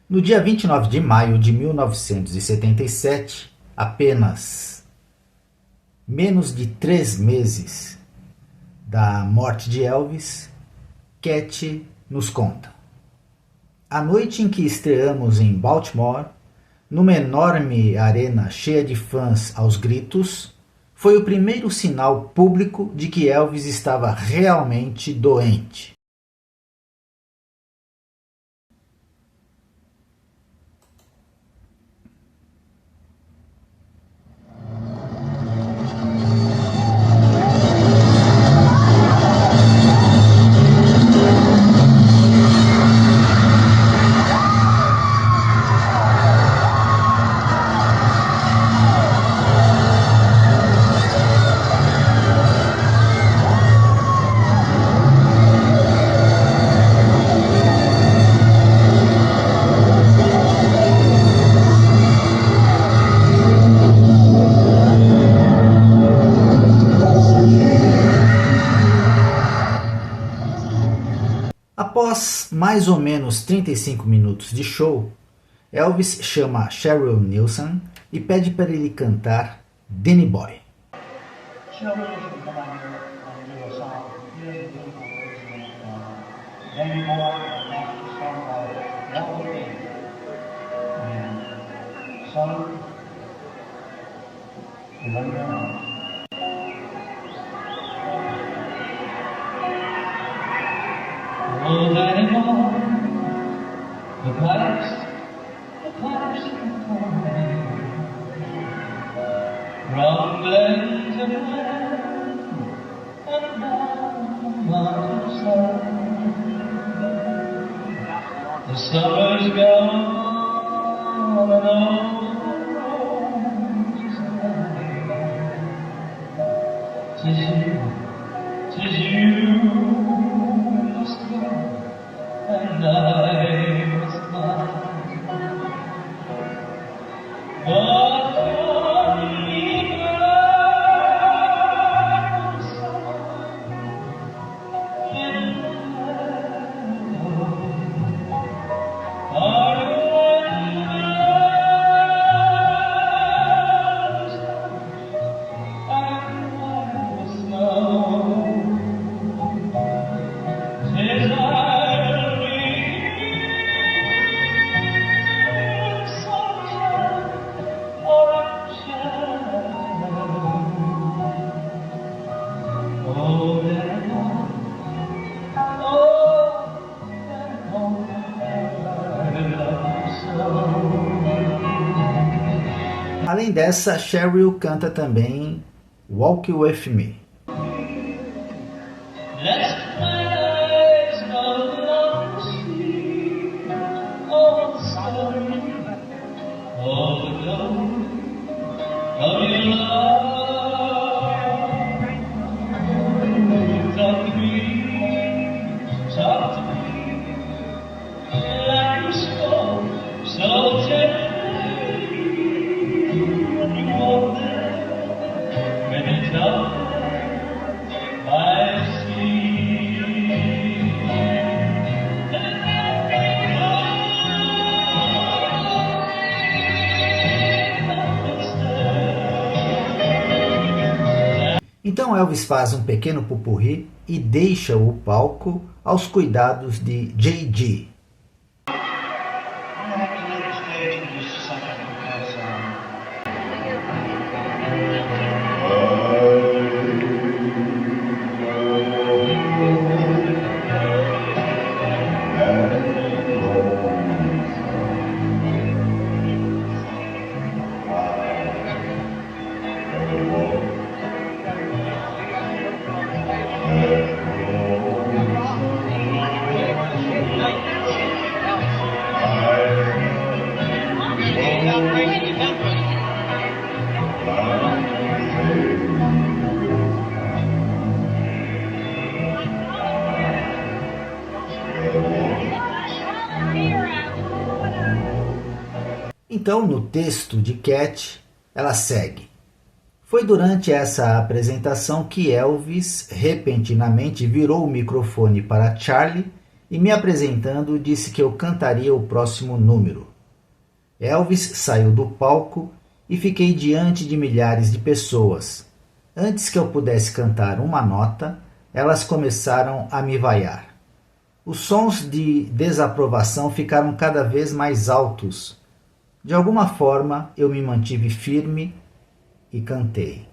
No dia 29 de maio de 1977, apenas menos de 3 meses da morte de Elvis, Cat nos conta. A noite em que estreamos em Baltimore, numa enorme arena cheia de fãs aos gritos, foi o primeiro sinal público de que Elvis estava realmente doente. Após mais ou menos 35 minutos de show, Elvis chama Cheryl Nilsson e pede para ele cantar Danny Boy. Danny Boy, song by Elvis. So, you know. Oh, Danny Boy, the past can call me. From land to land, and down from mountain to sun. The summer's gone, and all the roses are 'tis you must go, and I must mine. But for me, Além dessa, Cheryl canta também Walk With Me. Então Elvis faz um pequeno pupurri e deixa o palco aos cuidados de J.G. Então, no texto de Cat, ela segue. Foi durante essa apresentação que Elvis repentinamente virou o microfone para Charlie e me apresentando disse que eu cantaria o próximo número. Elvis saiu do palco e fiquei diante de milhares de pessoas. Antes que eu pudesse cantar uma nota, elas começaram a me vaiar. Os sons de desaprovação ficaram cada vez mais altos. De alguma forma, eu me mantive firme e cantei.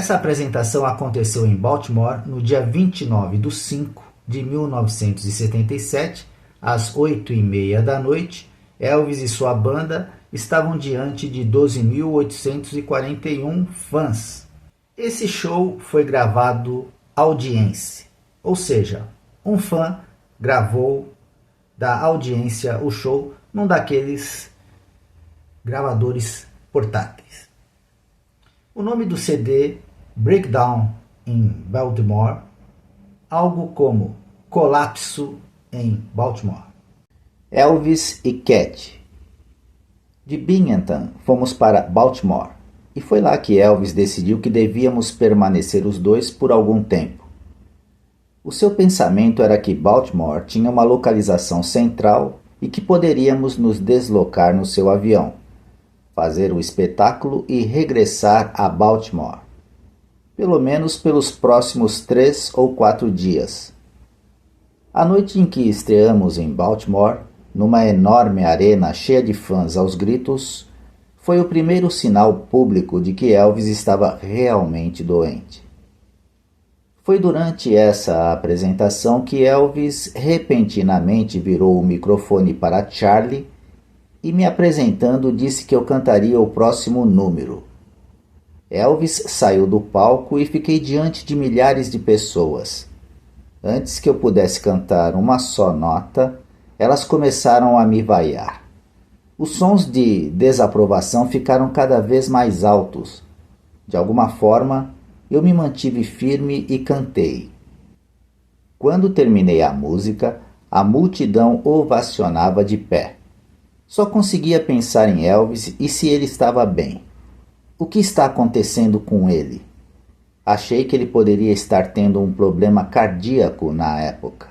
Essa apresentação aconteceu em Baltimore no dia 29/5/1977, às 8h30 da noite. Elvis e sua banda estavam diante de 12.841 fãs. Esse show foi gravado audiência, ou seja, um fã gravou da audiência o show num daqueles gravadores portáteis. O nome do CD, Breakdown in Baltimore, algo como Colapso em Baltimore. Elvis e Cat. De Binghamton fomos para Baltimore, e foi lá que Elvis decidiu que devíamos permanecer os dois por algum tempo. O seu pensamento era que Baltimore tinha uma localização central e que poderíamos nos deslocar no seu avião, fazer o espetáculo e regressar a Baltimore, pelo menos pelos próximos 3 ou 4 dias. A noite em que estreamos em Baltimore, numa enorme arena cheia de fãs aos gritos, foi o primeiro sinal público de que Elvis estava realmente doente. Foi durante essa apresentação que Elvis repentinamente virou o microfone para Charlie e, me apresentando, disse que eu cantaria o próximo número. Elvis saiu do palco e fiquei diante de milhares de pessoas. Antes que eu pudesse cantar uma só nota, elas começaram a me vaiar. Os sons de desaprovação ficaram cada vez mais altos. De alguma forma, eu me mantive firme e cantei. Quando terminei a música, a multidão ovacionava de pé. Só conseguia pensar em Elvis e se ele estava bem. O que está acontecendo com ele? Achei que ele poderia estar tendo um problema cardíaco na época.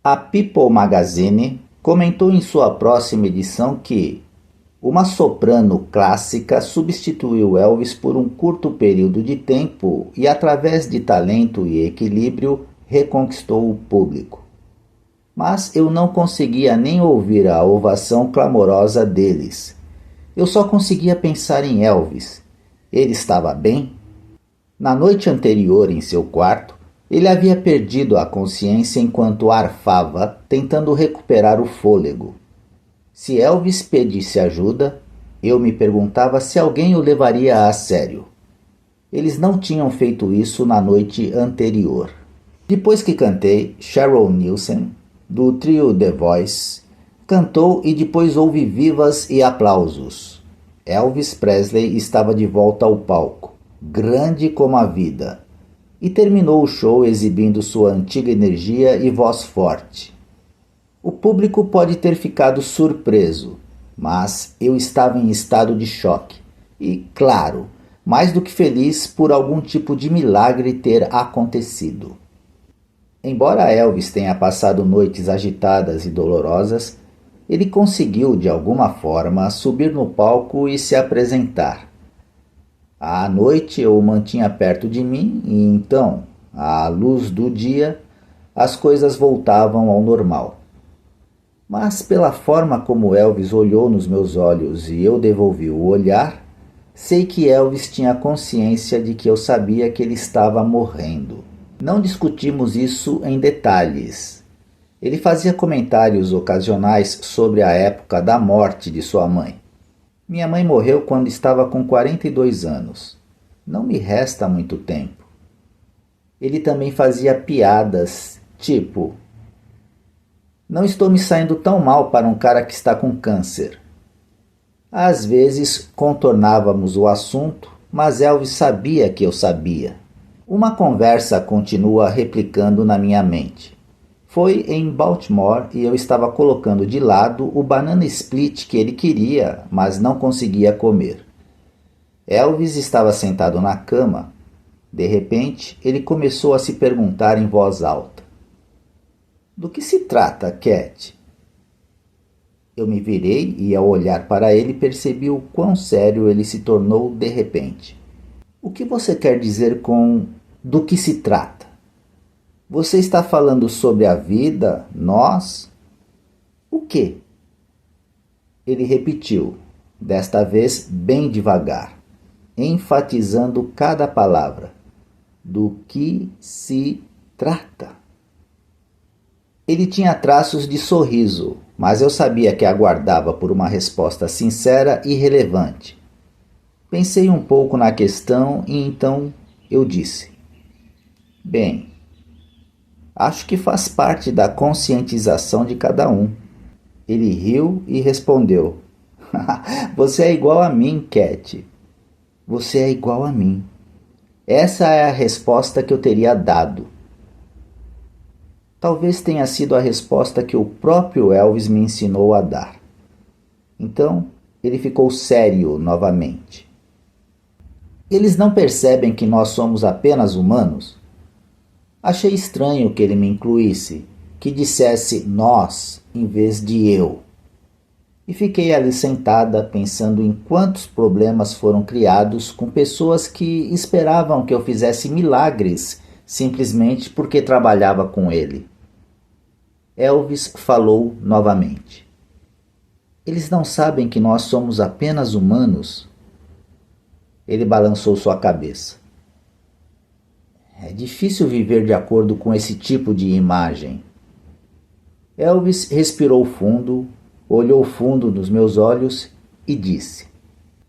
A People Magazine comentou em sua próxima edição que uma soprano clássica substituiu Elvis por um curto período de tempo e, através de talento e equilíbrio, reconquistou o público. Mas eu não conseguia nem ouvir a ovação clamorosa deles. Eu só conseguia pensar em Elvis. Ele estava bem? Na noite anterior, em seu quarto, ele havia perdido a consciência enquanto arfava, tentando recuperar o fôlego. Se Elvis pedisse ajuda, eu me perguntava se alguém o levaria a sério. Eles não tinham feito isso na noite anterior. Depois que cantei, Cheryl Nielsen, do trio The Voice, cantou e depois houve vivas e aplausos. Elvis Presley estava de volta ao palco, grande como a vida, e terminou o show exibindo sua antiga energia e voz forte. O público pode ter ficado surpreso, mas eu estava em estado de choque e, claro, mais do que feliz por algum tipo de milagre ter acontecido. Embora Elvis tenha passado noites agitadas e dolorosas, ele conseguiu, de alguma forma, subir no palco e se apresentar. À noite eu o mantinha perto de mim e então, à luz do dia, as coisas voltavam ao normal. Mas pela forma como Elvis olhou nos meus olhos e eu devolvi o olhar, sei que Elvis tinha consciência de que eu sabia que ele estava morrendo. Não discutimos isso em detalhes. Ele fazia comentários ocasionais sobre a época da morte de sua mãe. Minha mãe morreu quando estava com 42 anos. Não me resta muito tempo. Ele também fazia piadas, tipo: não estou me saindo tão mal para um cara que está com câncer. Às vezes contornávamos o assunto, mas Elvis sabia que eu sabia. Uma conversa continua replicando na minha mente. Foi em Baltimore e eu estava colocando de lado o banana split que ele queria, mas não conseguia comer. Elvis estava sentado na cama. De repente, ele começou a se perguntar em voz alta: do que se trata, Cat? Eu me virei e, ao olhar para ele, percebi o quão sério ele se tornou de repente. O que você quer dizer com do que se trata? Você está falando sobre a vida, nós? O quê? Ele repetiu, desta vez bem devagar, enfatizando cada palavra. Do que se trata? Ele tinha traços de sorriso, mas eu sabia que aguardava por uma resposta sincera e relevante. Pensei um pouco na questão e então eu disse: bem, acho que faz parte da conscientização de cada um. Ele riu e respondeu: você é igual a mim, Cat. Você é igual a mim. Essa é a resposta que eu teria dado. Talvez tenha sido a resposta que o próprio Elvis me ensinou a dar. Então, ele ficou sério novamente. Eles não percebem que nós somos apenas humanos? Achei estranho que ele me incluísse, que dissesse nós em vez de eu. E fiquei ali sentada pensando em quantos problemas foram criados com pessoas que esperavam que eu fizesse milagres simplesmente porque trabalhava com ele. Elvis falou novamente. Eles não sabem que nós somos apenas humanos? Ele balançou sua cabeça. É difícil viver de acordo com esse tipo de imagem. Elvis respirou fundo, olhou fundo nos meus olhos e disse: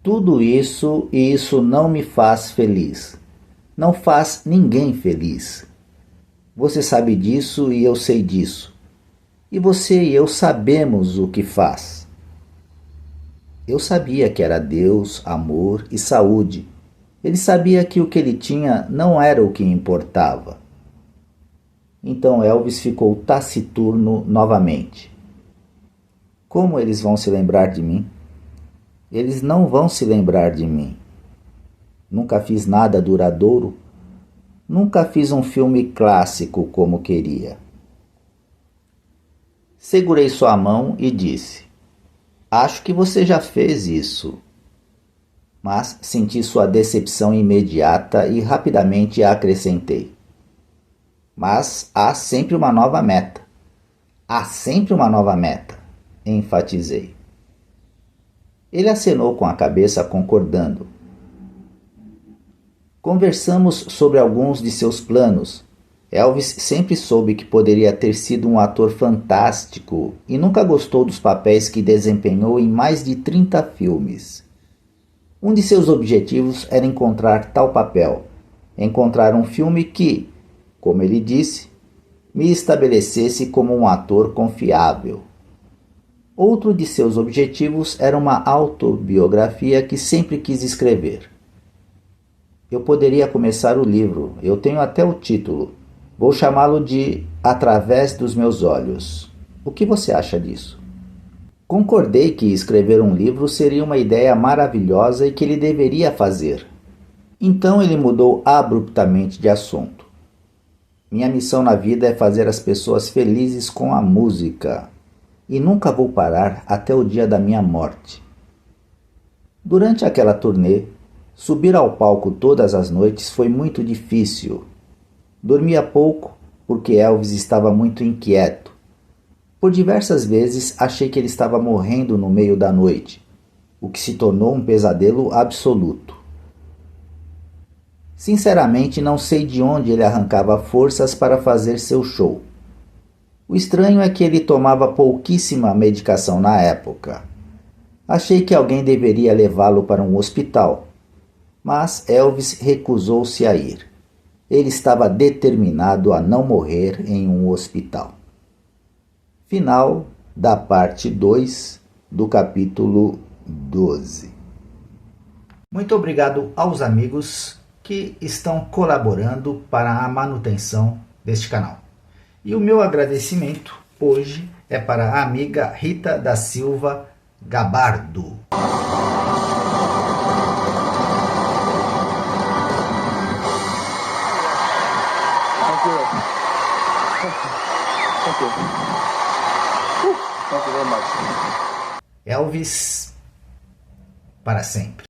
tudo isso e isso não me faz feliz. Não faz ninguém feliz. Você sabe disso e eu sei disso. E você e eu sabemos o que faz. Eu sabia que era Deus, amor e saúde. Ele sabia que o que ele tinha não era o que importava. Então Elvis ficou taciturno novamente. Como eles vão se lembrar de mim? Eles não vão se lembrar de mim. Nunca fiz nada duradouro. Nunca fiz um filme clássico como queria. Segurei sua mão e disse: Acho que você já fez isso. Mas senti sua decepção imediata e rapidamente acrescentei: Mas há sempre uma nova meta. Há sempre uma nova meta, enfatizei. Ele acenou com a cabeça, concordando. Conversamos sobre alguns de seus planos. Elvis sempre soube que poderia ter sido um ator fantástico e nunca gostou dos papéis que desempenhou em mais de 30 filmes. Um de seus objetivos era encontrar tal papel, encontrar um filme que, como ele disse, me estabelecesse como um ator confiável. Outro de seus objetivos era uma autobiografia que sempre quis escrever. Eu poderia começar o livro, eu tenho até o título. Vou chamá-lo de Através dos Meus Olhos. O que você acha disso? Concordei que escrever um livro seria uma ideia maravilhosa e que ele deveria fazer. Então ele mudou abruptamente de assunto. Minha missão na vida é fazer as pessoas felizes com a música. E nunca vou parar até o dia da minha morte. Durante aquela turnê, subir ao palco todas as noites foi muito difícil. Dormia pouco porque Elvis estava muito inquieto. Por diversas vezes achei que ele estava morrendo no meio da noite, o que se tornou um pesadelo absoluto. Sinceramente, não sei de onde ele arrancava forças para fazer seu show. O estranho é que ele tomava pouquíssima medicação na época. Achei que alguém deveria levá-lo para um hospital, mas Elvis recusou-se a ir. Ele estava determinado a não morrer em um hospital. Final da parte 2 do capítulo 12. Muito obrigado aos amigos que estão colaborando para a manutenção deste canal. E o meu agradecimento hoje é para a amiga Rita da Silva Gabardo. Elvis para sempre.